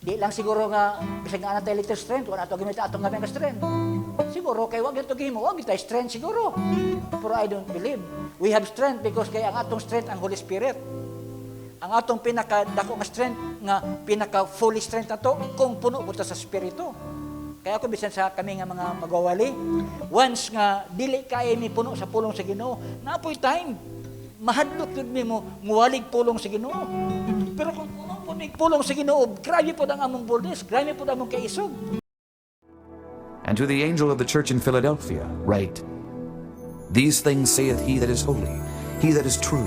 Di lang siguro nga, bisag nga natin little strength, wala ito gamit atong gamit ka strength. Siguro, kay wag ito gimo, wag ito strength siguro. Pero I don't believe. We have strength because kay ang atong strength, ang Holy Spirit. Ang atong pinaka-dako nga strength, nga pinaka-fully strength na to, kung puno mo sa Spirito. Kaya ako bisan sa kami nga mga magwawali, once nga dili kaya mi puno sa pulong sa Ginoo, napoy time, mahadlok yun mi mo, muwalig pulong sa Ginoo. Pero kung puno po pulong sa Ginoo, grabe po ang among boldness, grabe po ang among kaisog. And to the angel of the church in Philadelphia write, These things saith he that is holy, he that is true,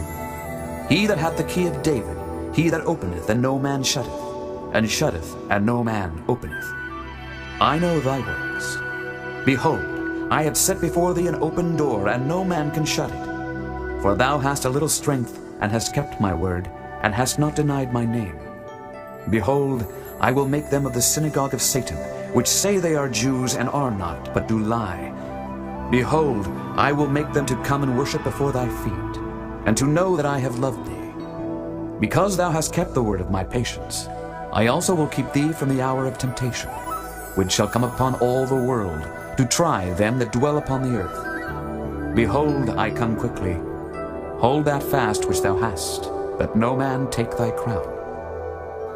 he that hath the key of David, he that openeth, and no man shutteth, and shutteth, and no man openeth. I know thy works. Behold, I have set before thee an open door, and no man can shut it. For thou hast a little strength, and hast kept my word, and hast not denied my name. Behold, I will make them of the synagogue of Satan, which say they are Jews, and are not, but do lie. Behold, I will make them to come and worship before thy feet, and to know that I have loved thee. Because thou hast kept the word of my patience, I also will keep thee from the hour of temptation, which shall come upon all the world, to try them that dwell upon the earth. Behold, I come quickly. Hold that fast which thou hast, that no man take thy crown.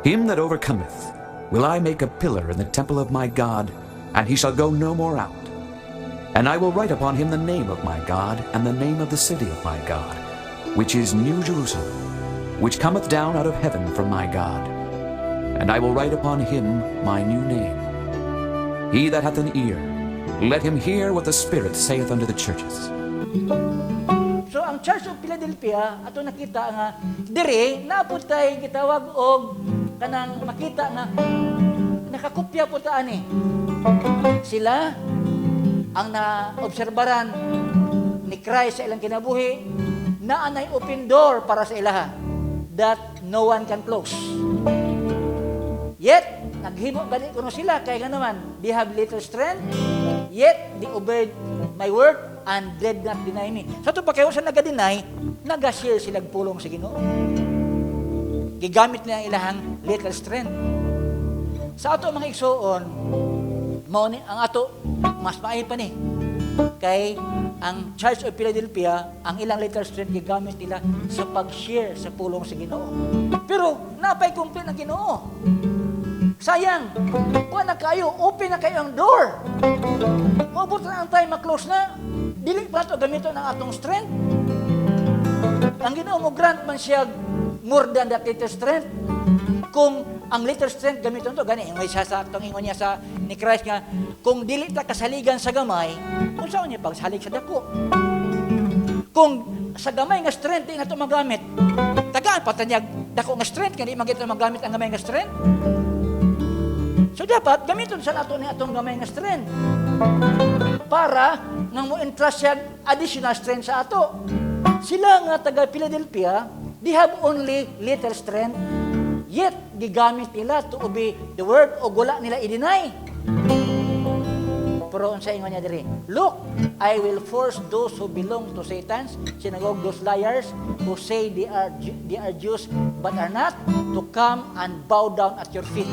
Him that overcometh will I make a pillar in the temple of my God, and he shall go no more out. And I will write upon him the name of my God, and the name of the city of my God, which is New Jerusalem, which cometh down out of heaven from my God. And I will write upon him my new name. He that hath an ear, let him hear what the Spirit saith unto the churches. So ang Church of Philadelphia, ato nakita nga, dire, naapod tayo gitawag og kanang makita nga, nakakopya po taan eh. Sila, ang naobserbaran ni Christ sa ilang kinabuhi, na anay open door para sa ilaha that no one can close. Yet, naghimo gani kuno sila, kaya nga naman, they have little strength, yet they obeyed my word and did not deny me. Sa ito pa kayo sa naga-deny, nag-share silang pulong sa Ginoo. Gigamit nila ang ilahang little strength. Sa ato mga igsoon, ang ato, mas maayo pa ni. Kay ang Church of Philadelphia, ang ilang little strength gigamit nila sa pag-share sa pulong sa Ginoo. Pero, napay complain ang Ginoo. Sayang, kuha na kayo, open na kayo ang door. Maabot na ang time, ma-close na. Dili pa ito gamiton ang atong strength. Ang Ginoo mo grant man siya more than that little strength. Kung ang little strength gamiton to, gani, may sasakto ingon niya sa ni Christ nga, kung dili ta kasaligan sa gamay, kung saan niya pagsalig sa dako. Kung sa gamay nga strength, di na ito magamit. Tagaan, patanyag, dako nga strength, kaya di magito magamit ang gamay nga strength. So dapat, gamiton sa ato ni atong gamay nga strength. Para nang mo entrust siya additional strength sa ato. Sila nga taga Philadelphia, they have only little strength, yet gigamit nila to obey the word o gula nila i-deny. Pero sa ingon niya diri, look, I will force those who belong to Satan's synagogue, those liars who say they are Jews but are not, to come and bow down at your feet.